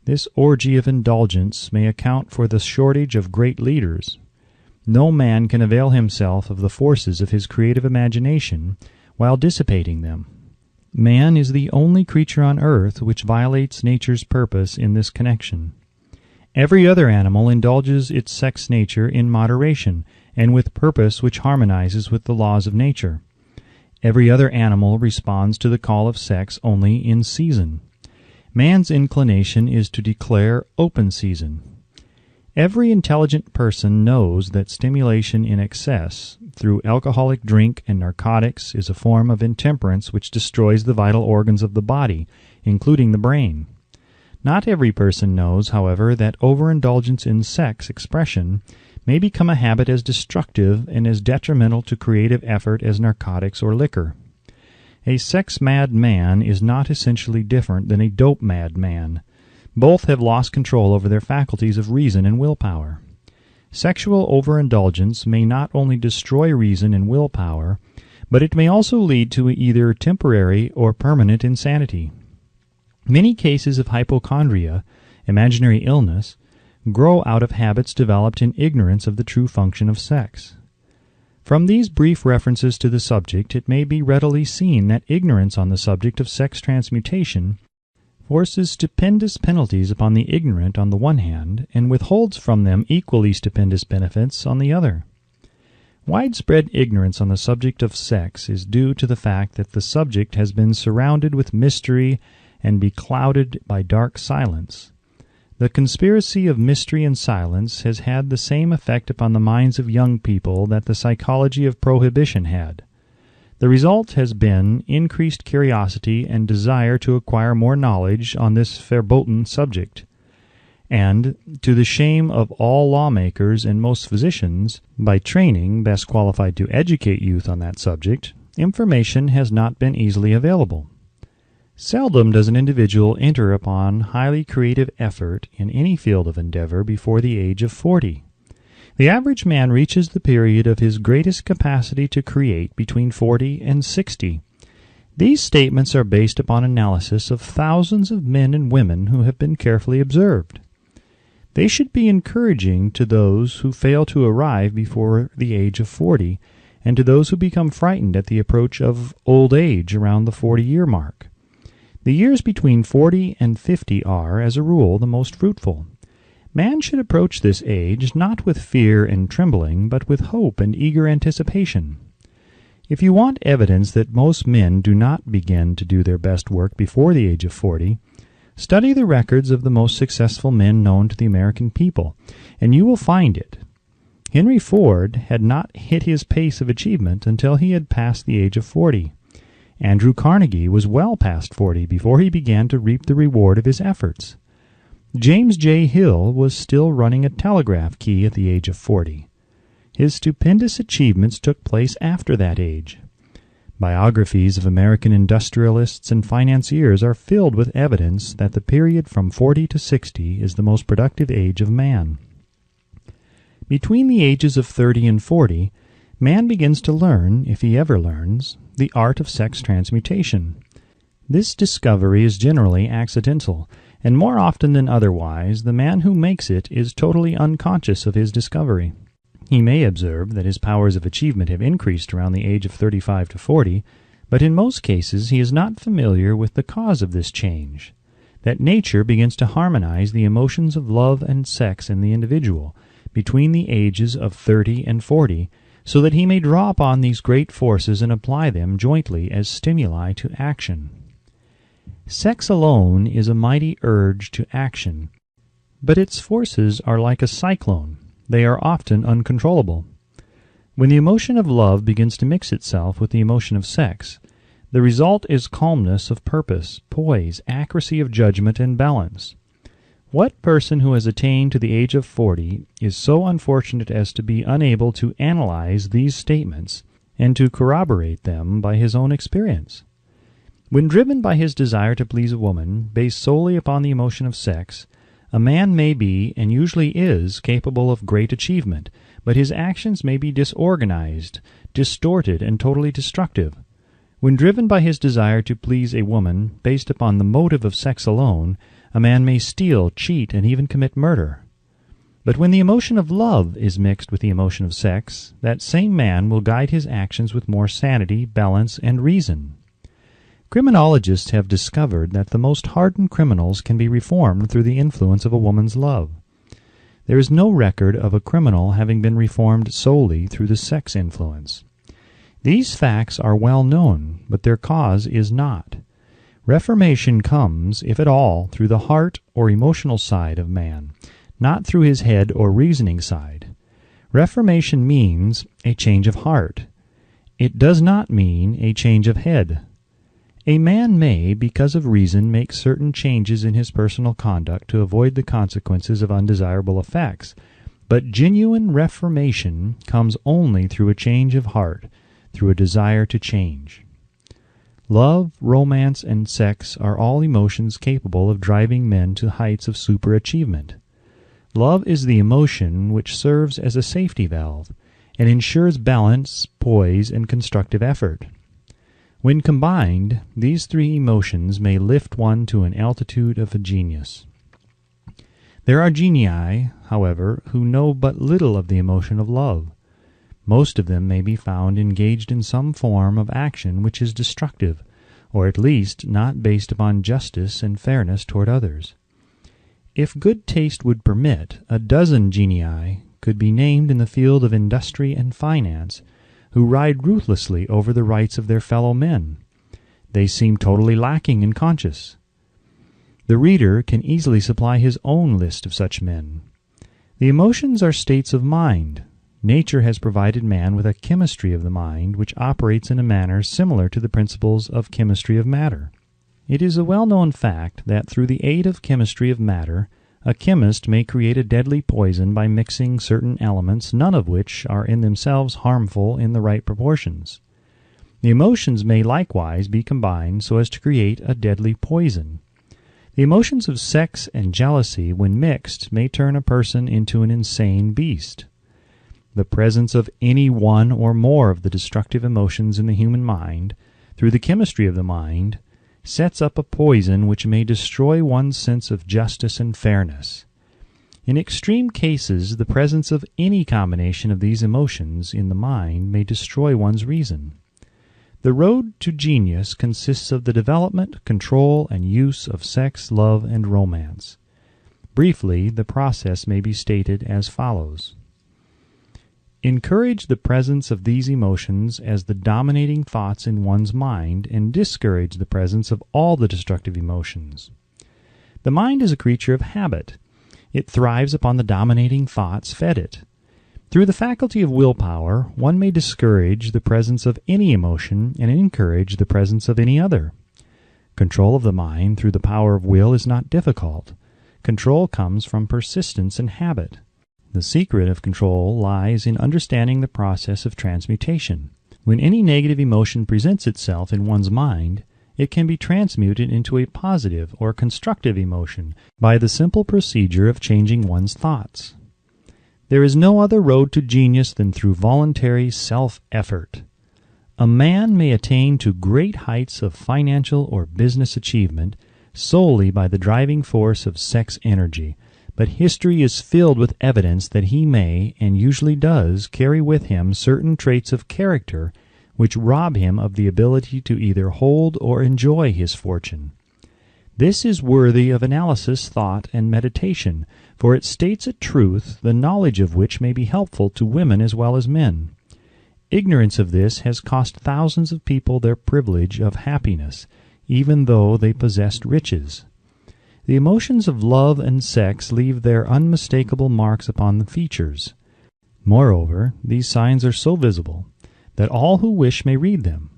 This orgy of indulgence may account for the shortage of great leaders. No man can avail himself of the forces of his creative imagination while dissipating them. Man is the only creature on earth which violates nature's purpose in this connection. Every other animal indulges its sex nature in moderation and with purpose which harmonizes with the laws of nature. Every other animal responds to the call of sex only in season. Man's inclination is to declare open season. Every intelligent person knows that stimulation in excess through alcoholic drink and narcotics is a form of intemperance which destroys the vital organs of the body, including the brain. Not every person knows, however, that overindulgence in sex expression may become a habit as destructive and as detrimental to creative effort as narcotics or liquor. A sex-mad man is not essentially different than a dope-mad man. Both have lost control over their faculties of reason and willpower. Sexual overindulgence may not only destroy reason and willpower, but it may also lead to either temporary or permanent insanity. Many cases of hypochondria, imaginary illness, grow out of habits developed in ignorance of the true function of sex. From these brief references to the subject, it may be readily seen that ignorance on the subject of sex transmutation forces stupendous penalties upon the ignorant on the one hand, and withholds from them equally stupendous benefits on the other. Widespread ignorance on the subject of sex is due to the fact that the subject has been surrounded with mystery and beclouded by dark silence. The conspiracy of mystery and silence has had the same effect upon the minds of young people that the psychology of prohibition had. The result has been increased curiosity and desire to acquire more knowledge on this verboten subject. And, to the shame of all lawmakers and most physicians, by training best qualified to educate youth on that subject, information has not been easily available. Seldom does an individual enter upon highly creative effort in any field of endeavor before the age of 40. The average man reaches the period of his greatest capacity to create between 40 and 60. These statements are based upon analysis of thousands of men and women who have been carefully observed. They should be encouraging to those who fail to arrive before the age of 40, and to those who become frightened at the approach of old age around the 40-year mark. The years between 40 and 50 are, as a rule, the most fruitful. Man should approach this age not with fear and trembling, but with hope and eager anticipation. If you want evidence that most men do not begin to do their best work before the age of 40, study the records of the most successful men known to the American people, and you will find it. Henry Ford had not hit his pace of achievement until he had passed the age of 40. Andrew Carnegie was well past 40 before he began to reap the reward of his efforts. James J. Hill was still running a telegraph key at the age of 40. His stupendous achievements took place after that age. Biographies of American industrialists and financiers are filled with evidence that the period from 40 to 60 is the most productive age of man. Between the ages of 30 and 40, man begins to learn, if he ever learns, the art of sex transmutation. This discovery is generally accidental, and more often than otherwise, the man who makes it is totally unconscious of his discovery. He may observe that his powers of achievement have increased around the age of 35 to 40, but in most cases he is not familiar with the cause of this change, that nature begins to harmonize the emotions of love and sex in the individual between the ages of 30 and 40, so that he may draw upon these great forces and apply them jointly as stimuli to action. Sex alone is a mighty urge to action, but its forces are like a cyclone. They are often uncontrollable. When the emotion of love begins to mix itself with the emotion of sex, the result is calmness of purpose, poise, accuracy of judgment, and balance. What person who has attained to the age of 40 is so unfortunate as to be unable to analyze these statements and to corroborate them by his own experience? When driven by his desire to please a woman, based solely upon the emotion of sex, a man may be, and usually is, capable of great achievement, but his actions may be disorganized, distorted, and totally destructive. When driven by his desire to please a woman, based upon the motive of sex alone, a man may steal, cheat, and even commit murder. But when the emotion of love is mixed with the emotion of sex, that same man will guide his actions with more sanity, balance, and reason. Criminologists have discovered that the most hardened criminals can be reformed through the influence of a woman's love. There is no record of a criminal having been reformed solely through the sex influence. These facts are well known, but their cause is not. Reformation comes, if at all, through the heart or emotional side of man, not through his head or reasoning side. Reformation means a change of heart. It does not mean a change of head. A man may, because of reason, make certain changes in his personal conduct to avoid the consequences of undesirable effects, but genuine reformation comes only through a change of heart, through a desire to change. Love, romance, and sex are all emotions capable of driving men to heights of superachievement. Love is the emotion which serves as a safety valve, and ensures balance, poise, and constructive effort. When combined, these three emotions may lift one to an altitude of a genius. There are genii, however, who know but little of the emotion of love. Most of them may be found engaged in some form of action which is destructive, or at least not based upon justice and fairness toward others. If good taste would permit, a dozen genii could be named in the field of industry and finance, who ride ruthlessly over the rights of their fellow men. They seem totally lacking in conscience. The reader can easily supply his own list of such men. The emotions are states of mind. Nature has provided man with a chemistry of the mind which operates in a manner similar to the principles of chemistry of matter. It is a well-known fact that through the aid of chemistry of matter, a chemist may create a deadly poison by mixing certain elements, none of which are in themselves harmful in the right proportions. The emotions may likewise be combined so as to create a deadly poison. The emotions of sex and jealousy, when mixed, may turn a person into an insane beast. The presence of any one or more of the destructive emotions in the human mind, through the chemistry of the mind, sets up a poison which may destroy one's sense of justice and fairness. In extreme cases, the presence of any combination of these emotions in the mind may destroy one's reason. The road to genius consists of the development, control, and use of sex, love, and romance. Briefly, the process may be stated as follows. Encourage the presence of these emotions as the dominating thoughts in one's mind, and discourage the presence of all the destructive emotions. The mind is a creature of habit. It thrives upon the dominating thoughts fed it. Through the faculty of willpower, one may discourage the presence of any emotion and encourage the presence of any other. Control of the mind through the power of will is not difficult. Control comes from persistence and habit. The secret of control lies in understanding the process of transmutation. When any negative emotion presents itself in one's mind, it can be transmuted into a positive or constructive emotion by the simple procedure of changing one's thoughts. There is no other road to genius than through voluntary self-effort. A man may attain to great heights of financial or business achievement solely by the driving force of sex energy, but history is filled with evidence that he may, and usually does, carry with him certain traits of character which rob him of the ability to either hold or enjoy his fortune. This is worthy of analysis, thought, and meditation, for it states a truth, the knowledge of which may be helpful to women as well as men. Ignorance of this has cost thousands of people their privilege of happiness, even though they possessed riches. The emotions of love and sex leave their unmistakable marks upon the features. Moreover, these signs are so visible that all who wish may read them.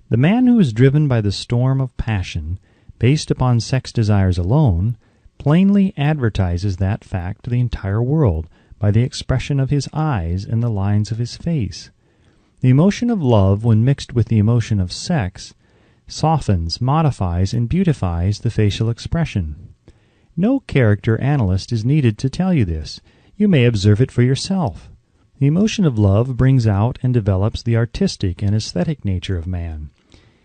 The man who is driven by the storm of passion, based upon sex desires alone, plainly advertises that fact to the entire world by the expression of his eyes and the lines of his face. The emotion of love, when mixed with the emotion of sex, softens, modifies, and beautifies the facial expression. No character analyst is needed to tell you this. You may observe it for yourself. The emotion of love brings out and develops the artistic and aesthetic nature of man.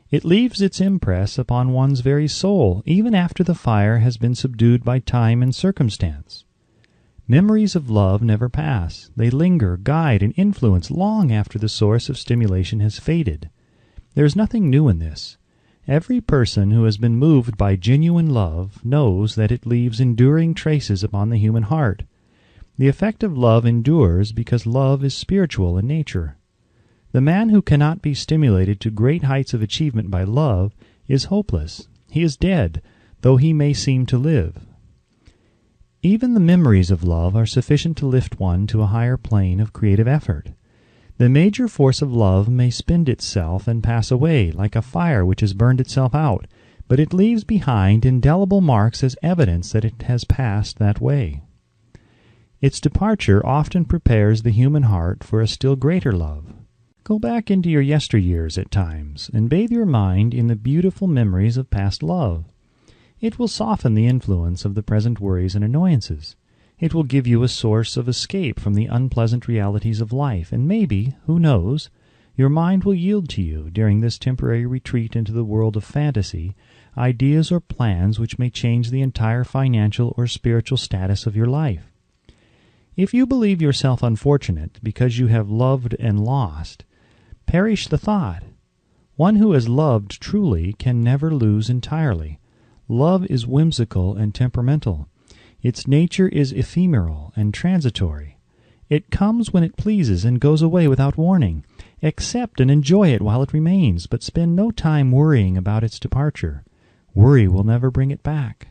It leaves its impress upon one's very soul, even after the fire has been subdued by time and circumstance. Memories of love never pass. They linger, guide, and influence long after the source of stimulation has faded. There is nothing new in this. Every person who has been moved by genuine love knows that it leaves enduring traces upon the human heart. The effect of love endures because love is spiritual in nature. The man who cannot be stimulated to great heights of achievement by love is hopeless. He is dead, though he may seem to live. Even the memories of love are sufficient to lift one to a higher plane of creative effort. The major force of love may spend itself and pass away, like a fire which has burned itself out, but it leaves behind indelible marks as evidence that it has passed that way. Its departure often prepares the human heart for a still greater love. Go back into your yesteryears at times, and bathe your mind in the beautiful memories of past love. It will soften the influence of the present worries and annoyances. It will give you a source of escape from the unpleasant realities of life, and maybe, who knows, your mind will yield to you, during this temporary retreat into the world of fantasy, ideas or plans which may change the entire financial or spiritual status of your life. If you believe yourself unfortunate because you have loved and lost, perish the thought. One who has loved truly can never lose entirely. Love is whimsical and temperamental. Its nature is ephemeral and transitory. It comes when it pleases and goes away without warning. Accept and enjoy it while it remains, but spend no time worrying about its departure. Worry will never bring it back.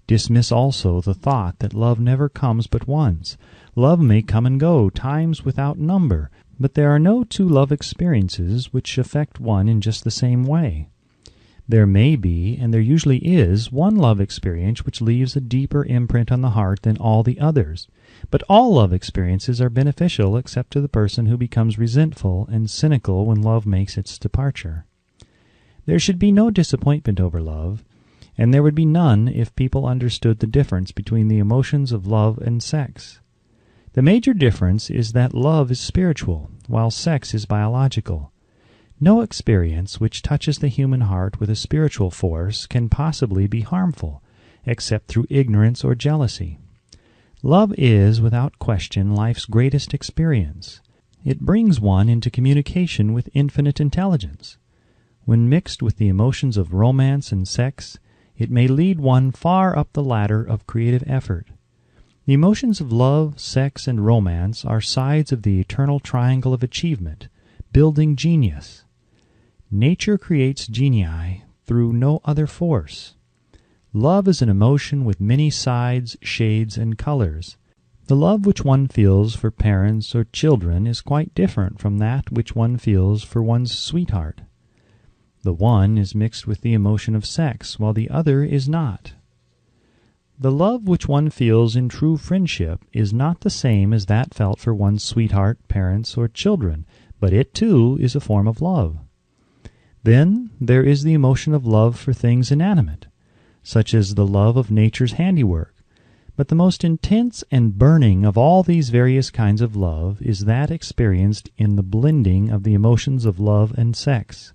Dismiss also the thought that love never comes but once. Love may come and go, times without number, but there are no two love experiences which affect one in just the same way. There may be, and there usually is, one love experience which leaves a deeper imprint on the heart than all the others. But all love experiences are beneficial except to the person who becomes resentful and cynical when love makes its departure. There should be no disappointment over love, and there would be none if people understood the difference between the emotions of love and sex. The major difference is that love is spiritual, while sex is biological. No experience which touches the human heart with a spiritual force can possibly be harmful, except through ignorance or jealousy. Love is, without question, life's greatest experience. It brings one into communication with infinite intelligence. When mixed with the emotions of romance and sex, it may lead one far up the ladder of creative effort. The emotions of love, sex, and romance are sides of the eternal triangle of achievement, building genius. Nature creates genii through no other force. Love is an emotion with many sides, shades, and colors. The love which one feels for parents or children is quite different from that which one feels for one's sweetheart. The one is mixed with the emotion of sex, while the other is not. The love which one feels in true friendship is not the same as that felt for one's sweetheart, parents, or children, but it too is a form of love. Then there is the emotion of love for things inanimate, such as the love of nature's handiwork. But the most intense and burning of all these various kinds of love is that experienced in the blending of the emotions of love and sex.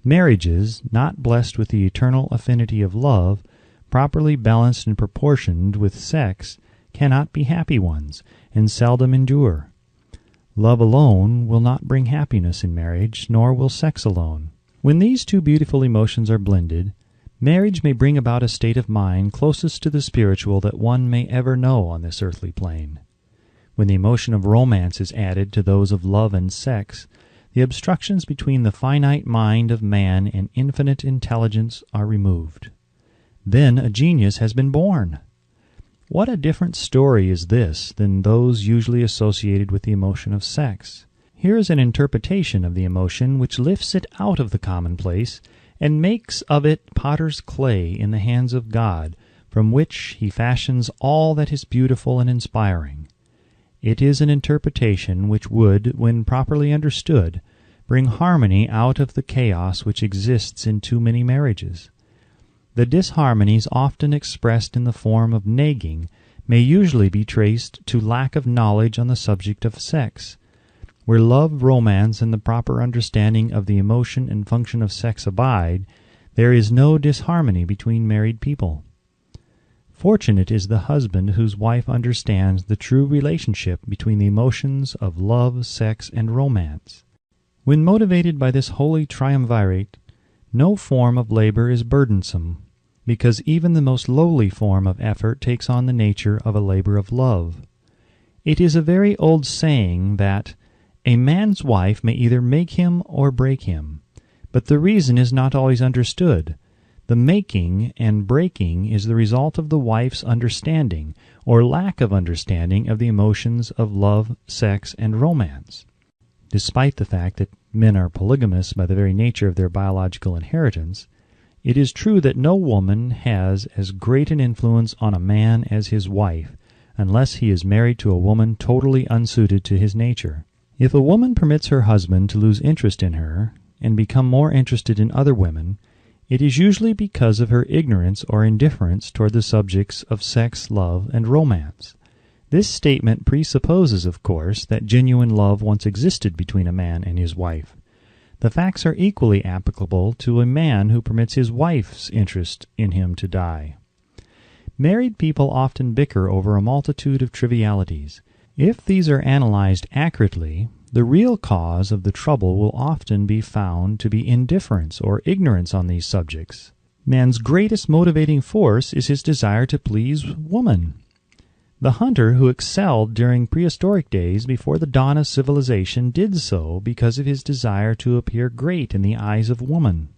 Marriages, not blessed with the eternal affinity of love, properly balanced and proportioned with sex, cannot be happy ones, and seldom endure. Love alone will not bring happiness in marriage, nor will sex alone. When these two beautiful emotions are blended, marriage may bring about a state of mind closest to the spiritual that one may ever know on this earthly plane. When the emotion of romance is added to those of love and sex, the obstructions between the finite mind of man and infinite intelligence are removed. Then a genius has been born. What a different story is this than those usually associated with the emotion of sex. Here is an interpretation of the emotion which lifts it out of the commonplace and makes of it potter's clay in the hands of God, from which he fashions all that is beautiful and inspiring. It is an interpretation which would, when properly understood, bring harmony out of the chaos which exists in too many marriages. The disharmonies often expressed in the form of nagging may usually be traced to lack of knowledge on the subject of sex. Where love, romance, and the proper understanding of the emotion and function of sex abide, there is no disharmony between married people. Fortunate is the husband whose wife understands the true relationship between the emotions of love, sex, and romance. When motivated by this holy triumvirate, no form of labor is burdensome, because even the most lowly form of effort takes on the nature of a labor of love. It is a very old saying that a man's wife may either make him or break him, but the reason is not always understood. The making and breaking is the result of the wife's understanding or lack of understanding of the emotions of love, sex, and romance. Despite the fact that men are polygamous by the very nature of their biological inheritance, it is true that no woman has as great an influence on a man as his wife, unless he is married to a woman totally unsuited to his nature. If a woman permits her husband to lose interest in her, and become more interested in other women, it is usually because of her ignorance or indifference toward the subjects of sex, love, and romance. This statement presupposes, of course, that genuine love once existed between a man and his wife. The facts are equally applicable to a man who permits his wife's interest in him to die. Married people often bicker over a multitude of trivialities. If these are analyzed accurately, the real cause of the trouble will often be found to be indifference or ignorance on these subjects. Man's greatest motivating force is his desire to please woman. The hunter who excelled during prehistoric days before the dawn of civilization did so because of his desire to appear great in the eyes of woman.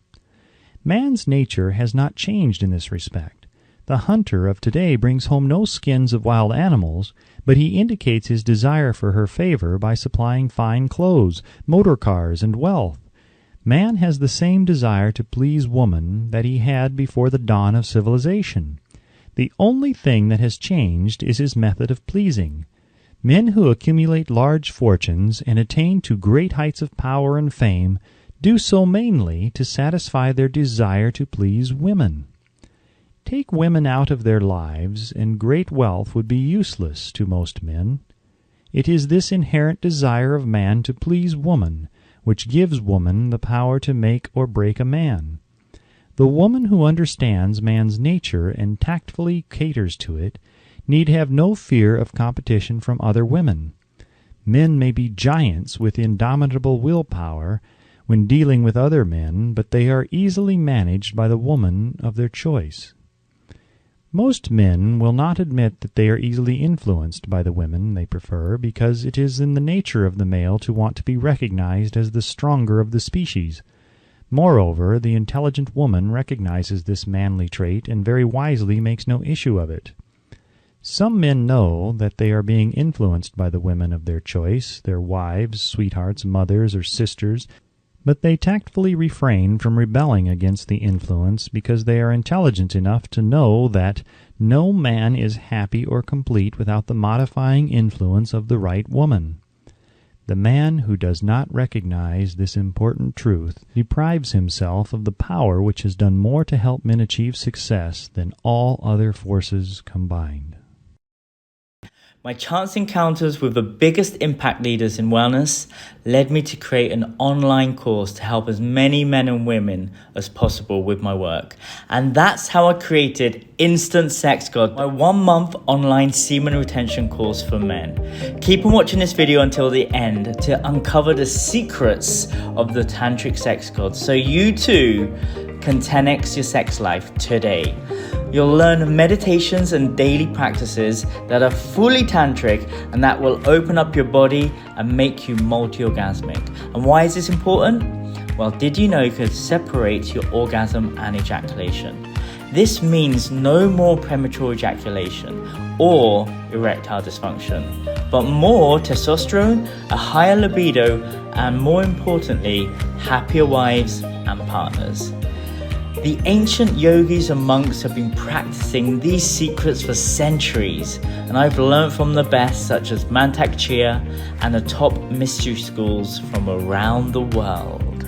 Man's nature has not changed in this respect. The hunter of today brings home no skins of wild animals, but he indicates his desire for her favor by supplying fine clothes, motor cars, and wealth. Man has the same desire to please woman that he had before the dawn of civilization. The only thing that has changed is his method of pleasing. Men who accumulate large fortunes and attain to great heights of power and fame do so mainly to satisfy their desire to please women. Take women out of their lives, and great wealth would be useless to most men. It is this inherent desire of man to please woman which gives woman the power to make or break a man. The woman who understands man's nature and tactfully caters to it need have no fear of competition from other women. Men may be giants with indomitable willpower when dealing with other men, but they are easily managed by the woman of their choice. Most men will not admit that they are easily influenced by the women they prefer because it is in the nature of the male to want to be recognized as the stronger of the species. Moreover, the intelligent woman recognizes this manly trait and very wisely makes no issue of it. Some men know that they are being influenced by the women of their choice, their wives, sweethearts, mothers, or sisters, but they tactfully refrain from rebelling against the influence because they are intelligent enough to know that no man is happy or complete without the modifying influence of the right woman. The man who does not recognize this important truth deprives himself of the power which has done more to help men achieve success than all other forces combined.
My chance encounters with the biggest impact leaders in wellness led me to create an online course to help as many men and women as possible with my work. And that's how I created Instant Sex God, my 1-month online semen retention course for men. Keep on watching this video until the end to uncover the secrets of the Tantric Sex God so you too can 10x your sex life today. You'll learn meditations and daily practices that are fully tantric and that will open up your body and make you multi-orgasmic. And why is this important? Well, did you know you could separate your orgasm and ejaculation? This means no more premature ejaculation or erectile dysfunction, but more testosterone, a higher libido, and more importantly, happier wives and partners. The ancient yogis and monks have been practicing these secrets for centuries, and I've learned from the best such as Mantak Chia and the top mystery schools from around the world.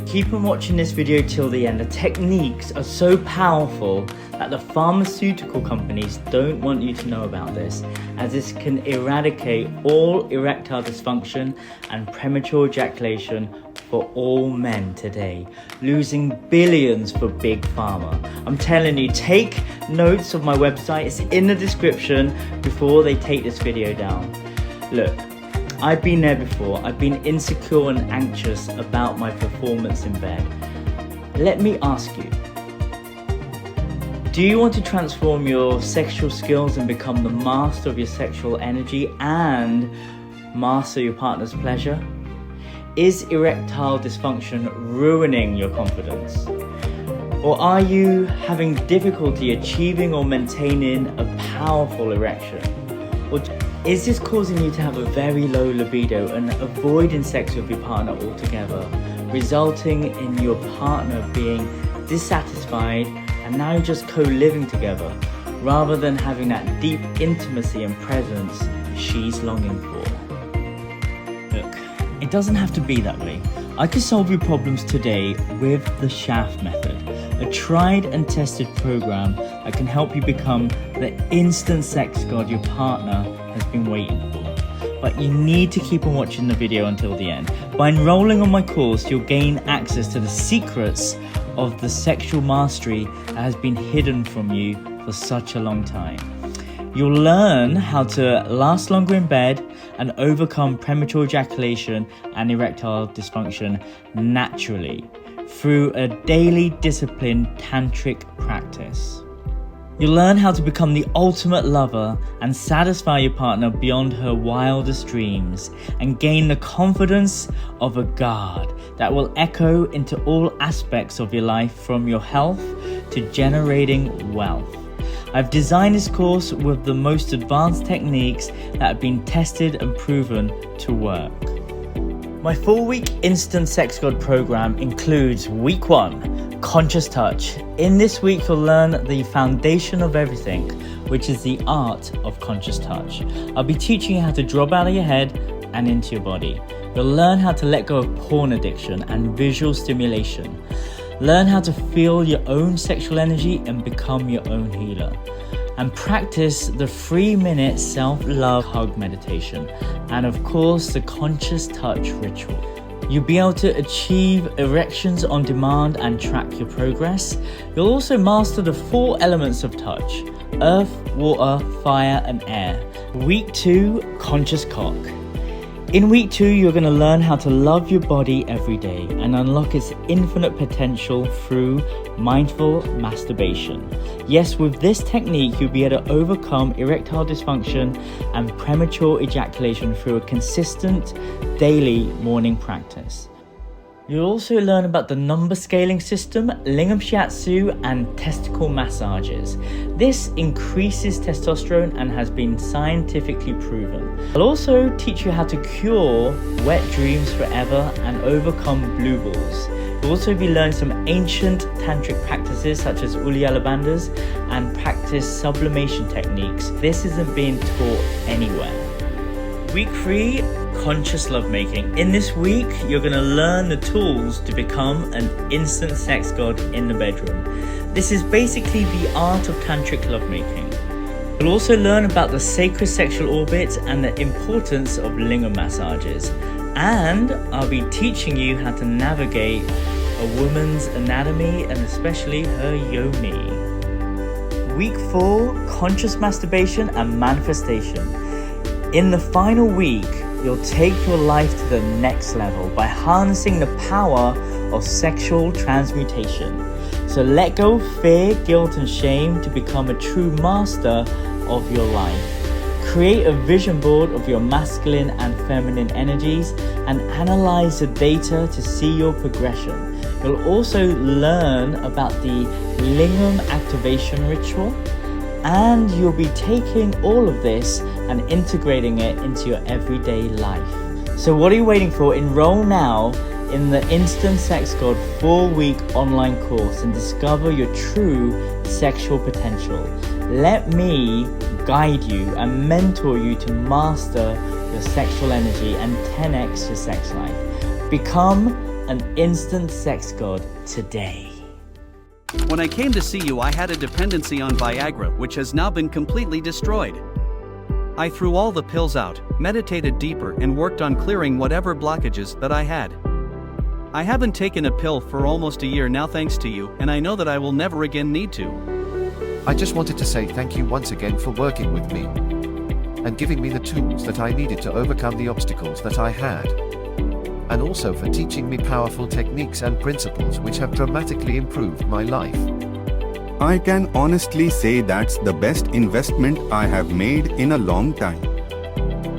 Keep on watching this video till the end. The techniques are so powerful that the pharmaceutical companies don't want you to know about this, as this can eradicate all erectile dysfunction and premature ejaculation for all men today, losing billions for big pharma. I'm telling you, take notes of my website. It's in the description before they take this video down. Look, I've been there before. I've been insecure and anxious about my performance in bed. Let me ask you, do you want to transform your sexual skills and become the master of your sexual energy and master your partner's pleasure? Is erectile dysfunction ruining your confidence? Or are you having difficulty achieving or maintaining a powerful erection? Or is this causing you to have a very low libido and avoiding sex with your partner altogether, resulting in your partner being dissatisfied and now you're just co-living together rather than having that deep intimacy and presence she's longing for? Look, it doesn't have to be that way. I can solve your problems today with the Shaft method, a tried and tested program that can help you become the instant sex god your partner has been waiting for. But you need to keep on watching the video until the end. By enrolling on my course, you'll gain access to the secrets of the sexual mastery that has been hidden from you for such a long time. You'll learn how to last longer in bed and overcome premature ejaculation and erectile dysfunction naturally through a daily disciplined tantric practice. You'll learn how to become the ultimate lover and satisfy your partner beyond her wildest dreams and gain the confidence of a god that will echo into all aspects of your life, from your health to generating wealth. I've designed this course with the most advanced techniques that have been tested and proven to work. My 4-week Instant Sex God program includes week 1, Conscious Touch. In this week, you'll learn the foundation of everything, which is the art of conscious touch. I'll be teaching you how to drop out of your head and into your body. You'll learn how to let go of porn addiction and visual stimulation. Learn how to feel your own sexual energy and become your own healer. And practice the 3-minute self-love hug meditation. And of course, the conscious touch ritual. You'll be able to achieve erections on demand and track your progress. You'll also master the 4 elements of touch: earth, water, fire, and air. Week 2, Conscious Cock. In week 2, you're going to learn how to love your body every day and unlock its infinite potential through mindful masturbation. Yes, with this technique, you'll be able to overcome erectile dysfunction and premature ejaculation through a consistent daily morning practice. You'll also learn about the number scaling system, lingam shiatsu, and testicle massages. This increases testosterone and has been scientifically proven. I'll also teach you how to cure wet dreams forever and overcome blue balls. You'll also be learning some ancient tantric practices such as Uddin bandhas and practice sublimation techniques. This isn't being taught anywhere. Week 3, conscious lovemaking. In this week, you're going to learn the tools to become an instant sex god in the bedroom. This is basically the art of tantric lovemaking. You'll also learn about the sacred sexual orbit and the importance of lingam massages. And I'll be teaching you how to navigate a woman's anatomy and especially her yoni. Week 4, conscious masturbation and manifestation. In the final week, you'll take your life to the next level by harnessing the power of sexual transmutation. So let go of fear, guilt, and shame to become a true master of your life. Create a vision board of your masculine and feminine energies and analyze the data to see your progression. You'll also learn about the lingam activation ritual, and you'll be taking all of this and integrating it into your everyday life. So what are you waiting for? Enroll now in the Instant Sex God 4-week online course and discover your true sexual potential. Let me guide you and mentor you to master your sexual energy and 10x your sex life. Become an instant sex god today.
When I came to see you, I had a dependency on Viagra, which has now been completely destroyed. I threw all the pills out, meditated deeper, and worked on clearing whatever blockages that I had. I haven't taken a pill for almost a year now thanks to you, and I know that I will never again need to.
I just wanted to say thank you once again for working with me and giving me the tools that I needed to overcome the obstacles that I had, and also for teaching me powerful techniques and principles which have dramatically improved my life.
I can honestly say that's the best investment I have made in a long time.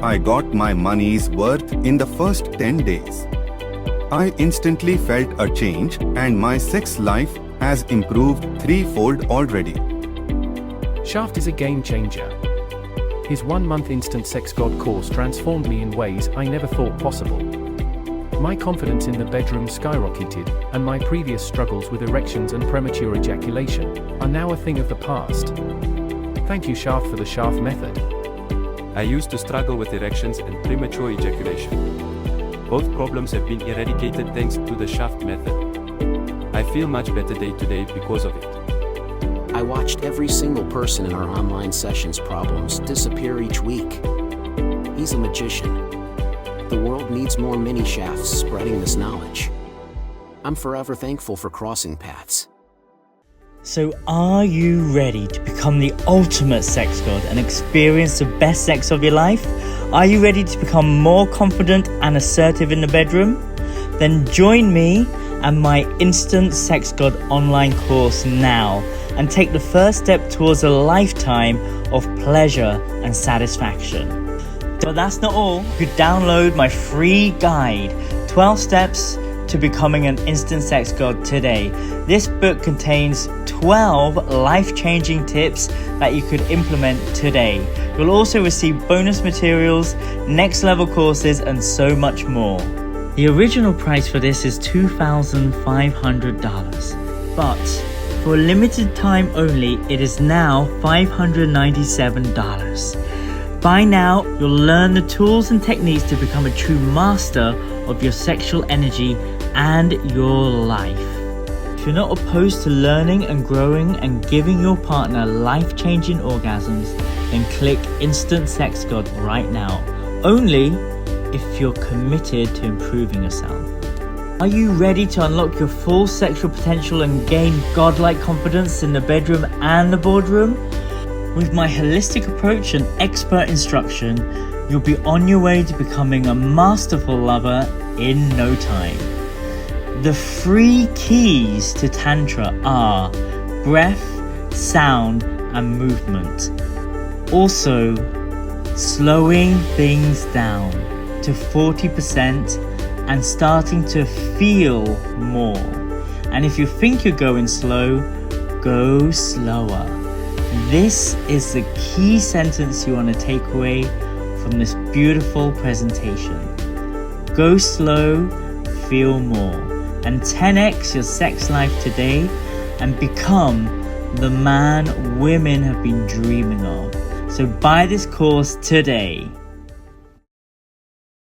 I got my money's worth in the first 10 days. I instantly felt a change and my sex life has improved 3-fold already.
Shaft is a game changer. His 1-month instant sex god course transformed me in ways I never thought possible. My confidence in the bedroom skyrocketed, and my previous struggles with erections and premature ejaculation are now a thing of the past. Thank you, Shaft, for the Shaft method.
I used to struggle with erections and premature ejaculation. Both problems have been eradicated thanks to the Shaft method. I feel much better day to day because of it.
I watched every single person in our online sessions' problems disappear each week. He's a magician. The world needs more mini shafts spreading this knowledge. I'm forever thankful for crossing paths.
So are you ready to become the ultimate sex god and experience the best sex of your life? Are you ready to become more confident and assertive in the bedroom? Then join me and my Instant Sex God online course now and take the first step towards a lifetime of pleasure and satisfaction. But that's not all. You could download my free guide, 12 Steps to Becoming an Instant Sex God today. This book contains 12 life-changing tips that you could implement today. You'll also receive bonus materials, next level courses, and so much more. The original price for this is $2,500, but for a limited time only, it is now $597. By now, you'll learn the tools and techniques to become a true master of your sexual energy and your life. If you're not opposed to learning and growing and giving your partner life-changing orgasms, then click Instant Sex God right now. Only if you're committed to improving yourself. Are you ready to unlock your full sexual potential and gain godlike confidence in the bedroom and the boardroom? With my holistic approach and expert instruction, You'll be on your way to becoming a masterful lover in no time. The 3 keys to Tantra are breath, sound, and movement. Also, slowing things down to 40% and starting to feel more. And if you think you're going slow, go slower. This is the key sentence you want to take away from this beautiful presentation. Go slow, feel more, and 10x your sex life today and become the man women have been dreaming of. So buy this course today.